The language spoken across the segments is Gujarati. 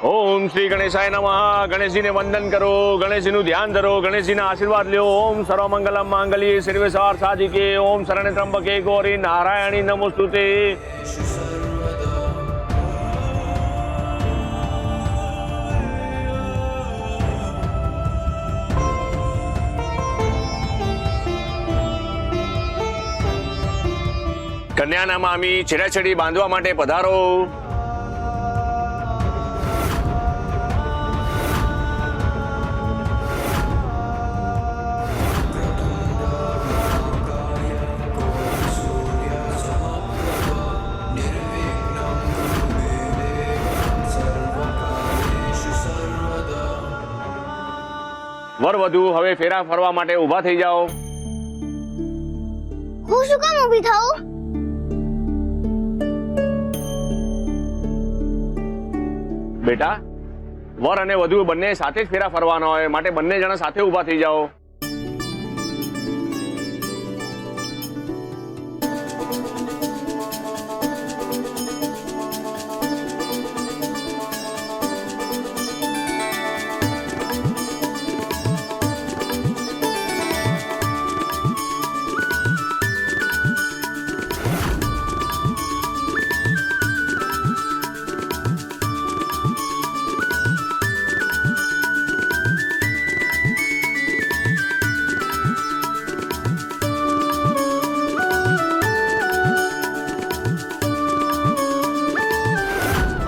ઓમ શ્રી ગણેશાય નમઃ. ગણેશજીને વંદન કરો, ગણેશજીનું ધ્યાન ધરો, ગણેશજીના આશીર્વાદ લ્યો. ઓમ સર્વમંગલમ માંગલ્યે શિવે સાધિકે, ઓમ શરણે ત્રંબકે ગૌરી નારાયણી નમોસ્તુતે. કન્યાના મામી છેડાછેડી બાંધવા માટે પધારો. વરવધુ હવે ફેરા ફરવા માટે ઊભા થઈ જાઓ. હું શું કામ ઊભી થાઉં? બેટા, વર અને વધુ બંને સાથે જ ફેરા ફરવાના હોય, માટે બંને જણા સાથે ઊભા થઈ જાઓ.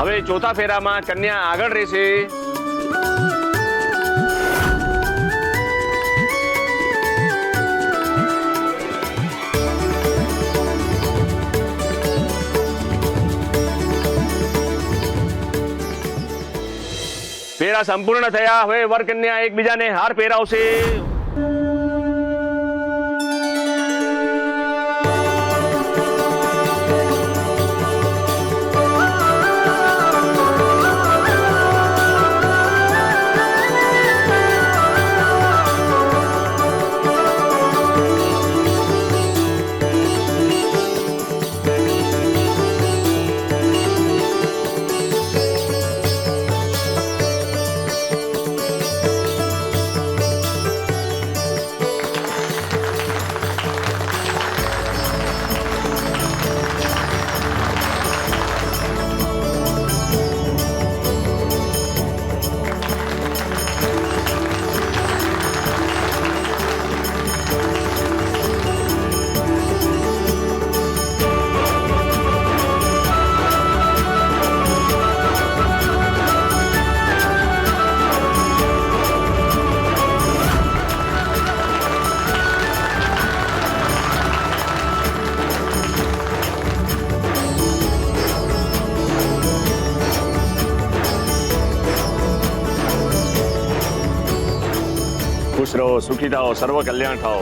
હવે ચોથા ફેરામાં કન્યા આગળ રહેશે. ફેરા સંપૂર્ણ થયા. હવે વર કન્યા એકબીજાને હાર પહેરાવશે. ખુશ રહો, સુખી થાઓ, સર્વ કલ્યાણ થાઓ.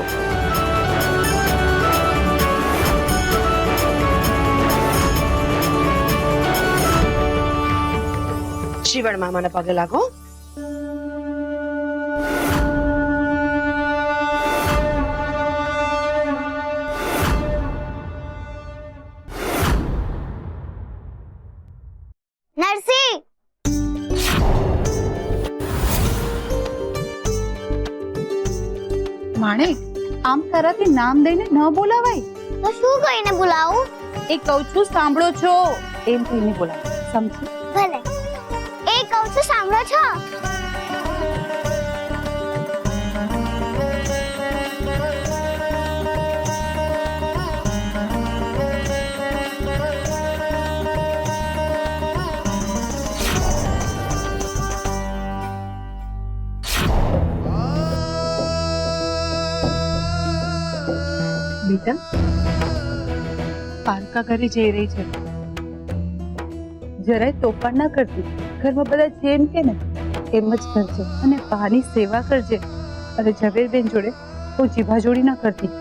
શ્રીવણ મામાના પગે લાગો. નરસિંહ, માણેક, આમ તારાથી નામ દઈને ન બોલાવાય. તો શું કહીને બોલાવું? એ કહું છું સાંભળો છો એમ કહીને બોલાવ, સમજી? ભલે. એ કહું છું સાંભળો છો? બેટા, પારકા ઘરે જઈ રહી છે, જરાય તોફાન ના કરતી. ઘરમાં બધા જેમ કે ને એમ જ કરજે અને પાની સેવા કરજે. અને ઝવેરબેન જોડે કોઈ જીભાજોડી ના કરતી.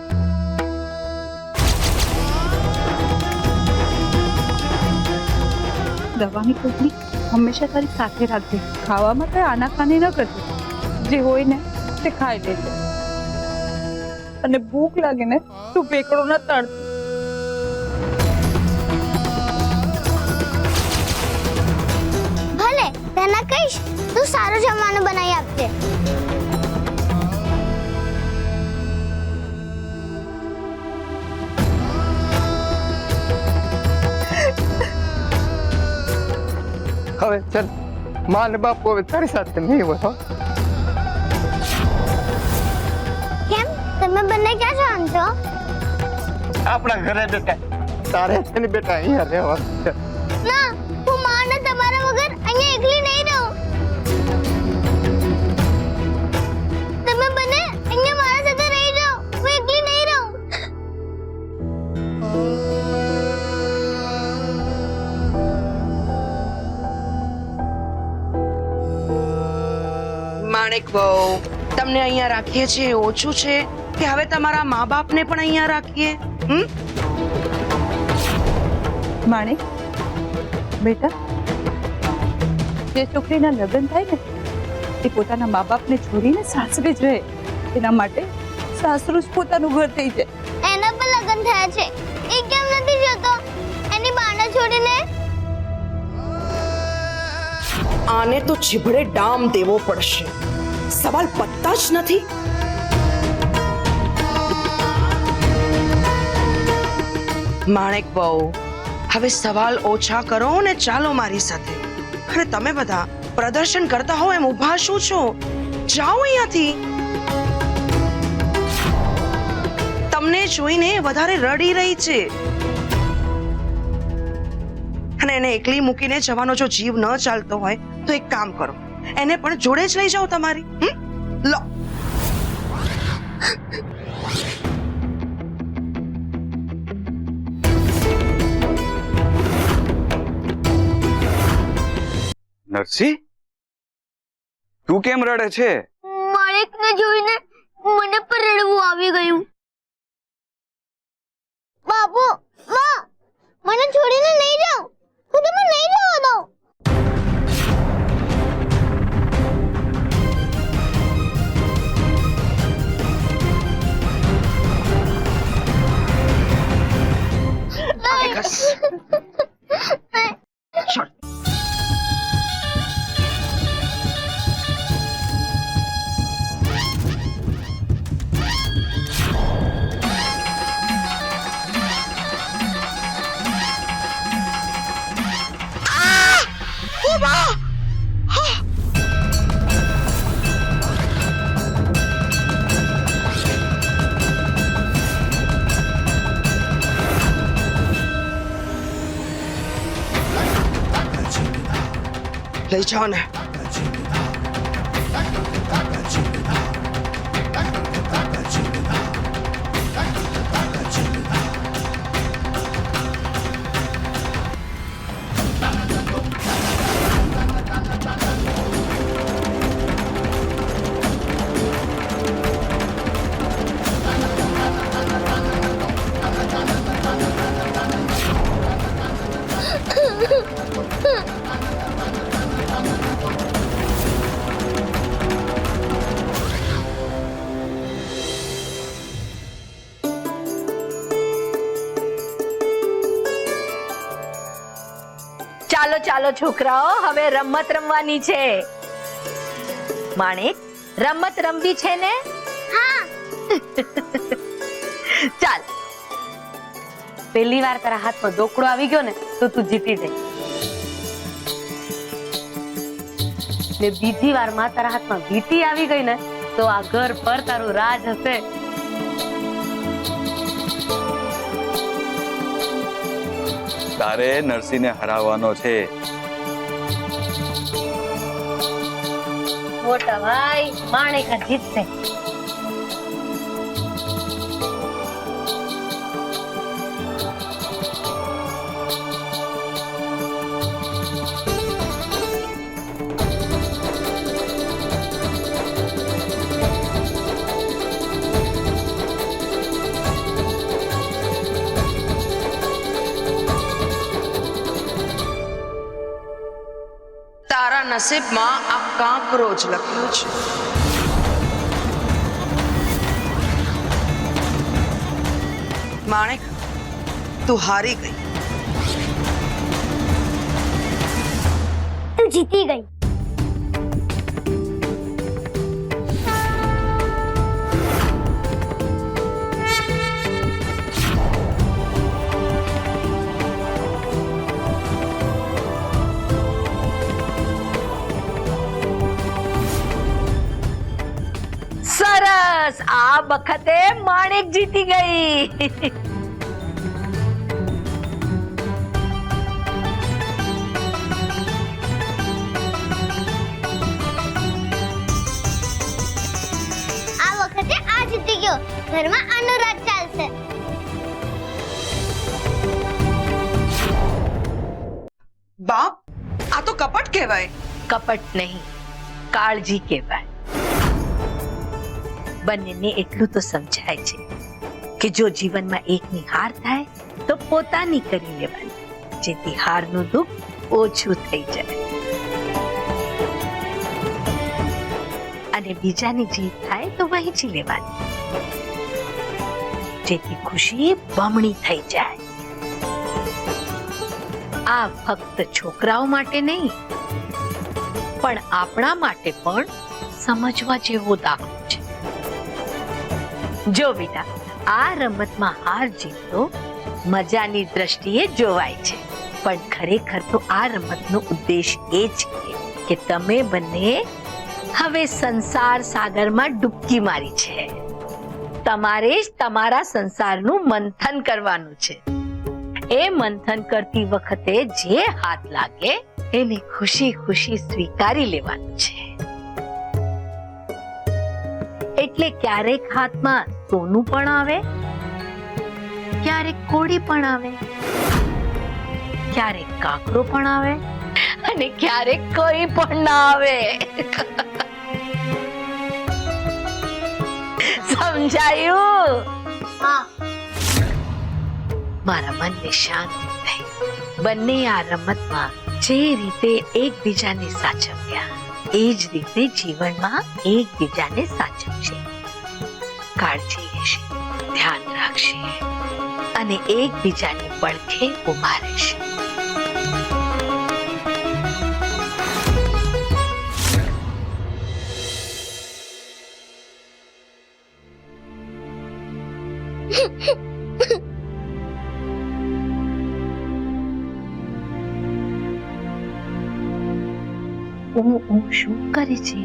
દવાની ટોપલી હંમેશા તારી સાથે રાખજે. ખાવામાં કઈ આનાકાની ન કરતી. જે હોય ને તે ખાઈ લેજે. અને ભૂખ લાગે ને તું પેકડો ના તળતી. ભલે. બધાને કહીશ તું સારું જમવાનું બનાવી આપજે. હવે ચાલ, માં ને બાપુ હવે તારી સાથે નહીં હોય હો. કેમ તમે બંને ક્યાં જવાનું છો? આપણા ઘરે બેટા તારે છે ને બેટા અહીંયા રહેવાનું છે. ના, હું માને તમારા વગર અહીંયા એકલી નહીં રહું. તમે બંને અહીંયા મારા સાથે રહી જાઓ, હું એકલી નહીં રહું. માણેક બહુ તમને અહીંયા રાખીએ છીએ ઓછું છે કે હવે તમારા મા બાપને પણ અહીંયા રાખીએ? માણેક બેટા, જે છોકરીના લગ્ન થાય ને એ પોતાના મા બાપને છોડીને સાસરે જ રહે. એના માટે સાસરું જ પોતાનું ઘર થઈ જાય. એના પણ લગ્ન થયા છે, એ કેમ નથી જતો એની બાને છોડીને? આને તો જીભડે ડામ દેવો પડશે. સવાલ પત્તા જ નથી. માણેક બહુ હવે સવાલ ઓછા કરો ને ચાલો મારી સાથે. અરે તમે બધા પ્રદર્શન કરતા હો એમ ઊભા શું છો? જાઓ અહીંયાથી. તમને જોઈને વધારે રડી રહી છે અને એને એકલી મૂકીને જવાનો જો જીવ ન ચાલતો હોય તો એક કામ કરો, એને પણ જોડે જ લઈ જાઓ તમારી. લો. નરસિંહ, તું કેમ રડે છે? માણેકને જોઈને મને પણ રડવું આવી ગયું. બાપુ, માં, મને છોડીને નહીં જાઓ, હું તમને નહીં જવા દઉં. બસ. ચાલ. લઈ જાઓ ને. ચાલો ચાલો છોકરાઓ, હવે રમત રમવાની છે. માણેક, રમત રમવી છે ને? હા. ચાલ, પહેલી વાર તારા હાથમાં દોકડો આવી ગયો ને તો તું જીતી જઈ, ને બીજી વારમાં તારા હાથમાં વીંટી આવી ગઈ ને તો આ ઘર પર તારું રાજ હશે. તારે નરસિંહને હરાવવાનો છે. મોટા ભાઈ, માણેક જીતશે. તારા નસીબમાં આ કાંકરો જ લખ્યો છે. માણેક, તું હારી ગઈ. તું જીતી ગઈ. બસ આ વખતે માણેક જીતી ગઈ. આ વખતે આ જીતી ગયો. ઘરમાં આનો રાજ ચાલશે. બાપ, આ તો કપટ કહેવાય. કપટ નહીં, કાળજી કહેવાય. બંનેને એટલું તો સમજાય છે કે જો જીવનમાં એકની હાર થાય તો પોતાની કરી લેવાની, જેથી હારનું દુઃખ ઓછું થઈ જાય અને બીજાની જીત થાય તો વહેંચી લેવાની, જેથી ખુશી બમણી થઈ જાય. આ ફક્ત છોકરાઓ માટે નહીં પણ આપણા માટે પણ સમજવા જેવો દાખલો છે. જો બેટા, આ રમતમાં હાર જીત તો મજાની દ્રષ્ટિએ જોવાય છે, પણ ખરેખર તો આ રમતનો ઉદ્દેશ એ છે કે તમે બંને હવે સંસાર સાગરમાં ડૂબકી મારી છે. તમારે જ તમારા સંસારનું મંથન કરવાનું છે. એ મંથન કરતી વખતે જે હાથ લાગે એને ખુશી ખુશી સ્વીકારી લેવાનું છે. એટલે ક્યારેક હાથમાં સોનું પણ આવે, ક્યારેક કોડી પણ આવે, ક્યારેક કાકડો પણ આવે અને ક્યારેક કોઈ પણ ના આવે. સમજાયું? હા. મારા મનને શાંતિ થઈ. બંને આ રમતમાં જે રીતે એકબીજાને સાચવ્યા એ જ રીતે જીવનમાં એકબીજાને સાચવશે, કાળજી લેશે, ધ્યાન રાખશે અને એકબીજાની પડખે ઊભા રહેશે. શું કરે છે?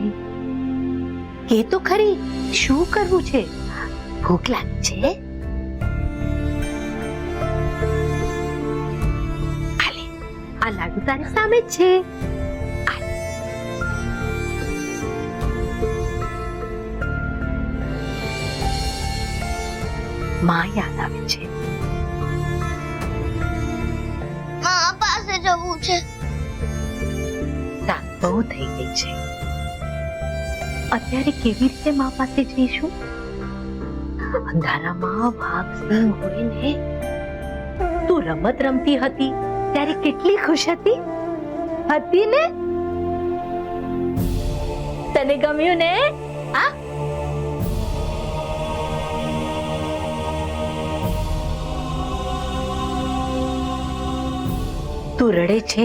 કે તો ખરી, શું કરવું છે? ભૂખ લાગી છે? આલે, આ લાડુ તારી સામે જ છે. માં યાદ આવે છે. મા પાસે જવું છે. રાત બહુ થઈ ગઈ છે. અત્યારે કેવી રીતે મા પાસે જઈશું? અંધારામાં વાઘ સિંહ હોય ને. તું રમત રમતી હતી ત્યારે કેટલી ખુશ હતી ને? તને ગમ્યું ને? આ તું રડે છે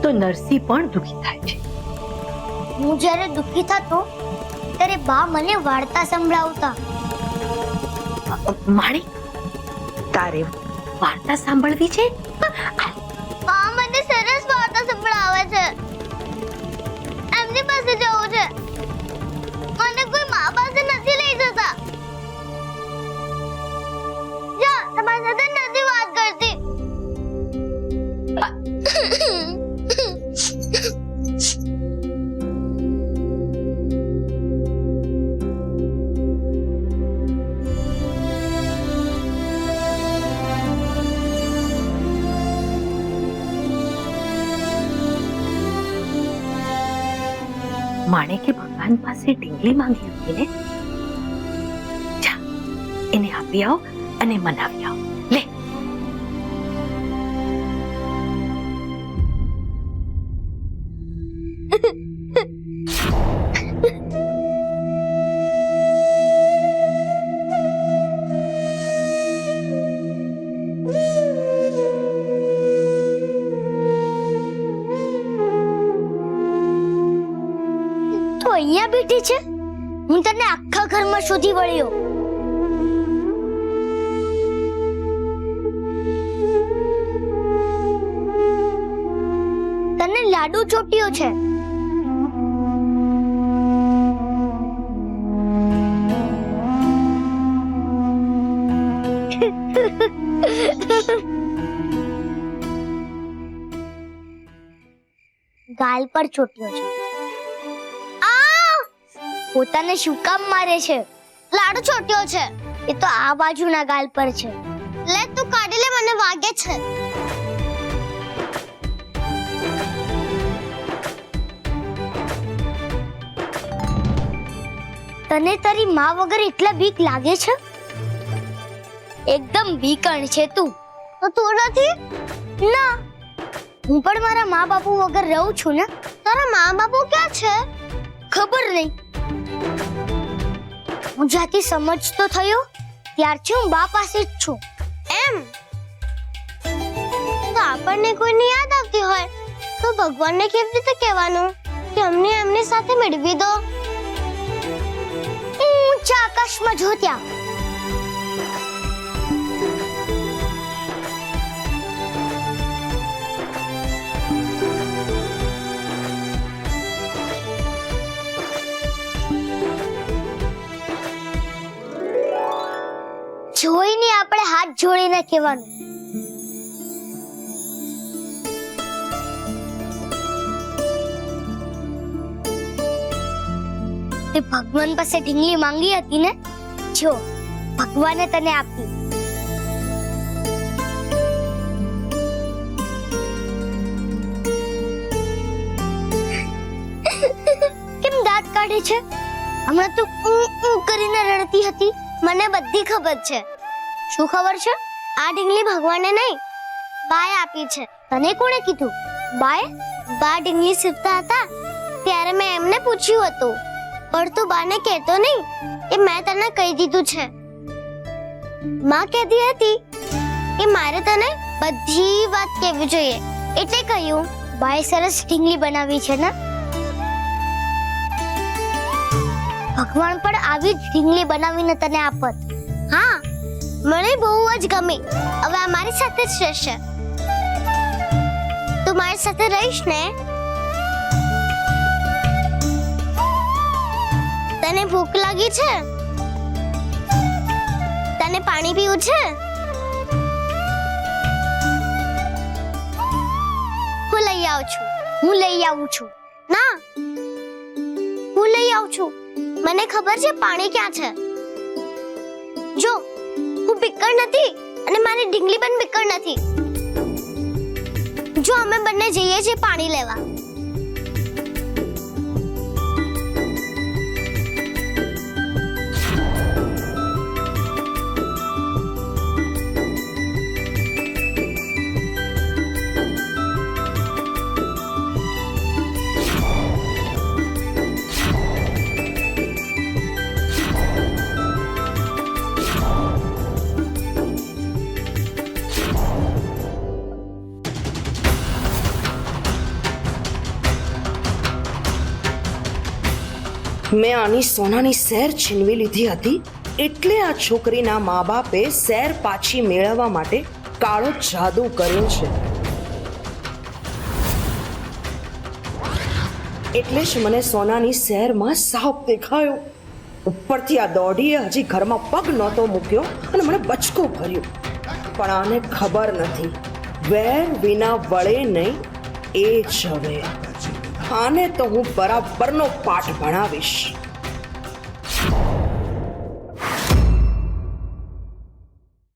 તો નરસિંહ પણ દુખી થાય છે. હું જ્યારે દુઃખી થતો ત્યારે બા મને વાર્તા સંભળાવતા. માણી, તારે વાર્તા સાંભળવી છે? બા મને સરસ વાર્તા સંભળાવે છે. એમની પાસે જવું છે. મને કોઈ મા પાસે નથી લઈ જતા. જા, તમારી સાથે નથી વાત કરતી. માણેકે ભગવાન પાસે ઢીંગલી માંગી હતી ને. જા, એને આપી આવો અને મનાવી આવો. લે. અહીંયા બેઠી છે. હું તને આખા ઘરમાં શોધી વળ્યો. તને લાડુ ચોટ્યો છે. ગાલ પર ચોટ્યો છે. આ પોતાને શું કામ મારે છે? લાડુ ચોટ્યો છે. એ તો આ બાજુના ગાલ પર છે. લે તું કાઢી લે, મને વાગે છે. તને તારી માં વગર એટલા બીક લાગે છે? એકદમ બીકણ છે તું. તો તું નથી? ના, હું પણ મારા મા બાપુ વગર રહું છું ને. તારા મા બાપુ ક્યાં છે? ખબર નહીં. હું જ્યાંથી સમજતો થયો ત્યારથી હું બા પાસે જ છું. એમ તો આપણને કોઈની યાદ આવતી હોય તો ભગવાનને કેવી રીતે કહેવાનું કે અમને એમની સાથે મેળવી દો? ઊંચા આકાશમાં જો ત્યાં જોઈને આપણે હાથ જોડીને કહેવાનું, તે ભગવાન પાસે ઢીંગલી માંગી હતી ને, જો ભગવાને તને આપી. કેમ દાંત કાઢે છે? હમણાં તું ઊ કરીને રડતી હતી. મને બધી ખબર છે. શું ખબર છે? આ ઢીંગલી ભગવાને નહીં, બાએ આપી છે. તને કોણે કીધું? બાએ? બા ઢીંગલી સીવતા હતા ત્યારે મેં એમને પૂછ્યું હતું, પણ તું બાને કહેતો નહીં. એ મેં તને કહી દીધું છે. માં કહેતી હતી કે મારે તને બધી વાત કહેવી જોઈએ, એટલે કહ્યું. બાએ સરસ ઢીંગલી બનાવી છે ને. ભગવાન પણ આવી જ ઢીંગલી બનાવીને તને આપત. હા, મને બહુ જ ગમી. હવે આ મારી સાથે જ રહેશે. તું મારી સાથે રહીશ ને? તને ભૂખ લાગી છે? તને પાણી પીવું છે? હું લઈ આવું છું. ના, હું લઈ આવું છું. મને ખબર છે પાણી ક્યાં છે. જો, હું બીકણ નથી અને મારી ઢીંગલી પણ બીકણ નથી. જો અમે બંને જઈએ છીએ પાણી લેવા. મેં આની સોનાની સેર છીનવી લીધી હતી, એટલે આ છોકરીના મા બાપે સેર પાછી મેળવવા માટે કાળો જાદુ કર્યો છે. એટલે જ મને સોનાની શહેરમાં સાપ દેખાયો. ઉપરથી આ દોઢીએ હજી ઘરમાં પગ નહોતો મૂક્યો અને મને બચકો ભર્યો. પણ આને ખબર નથી, વેર વિના વળે નહીં એ જ હવે. આને તો હું બરાબરનો પાઠ ભણાવીશ.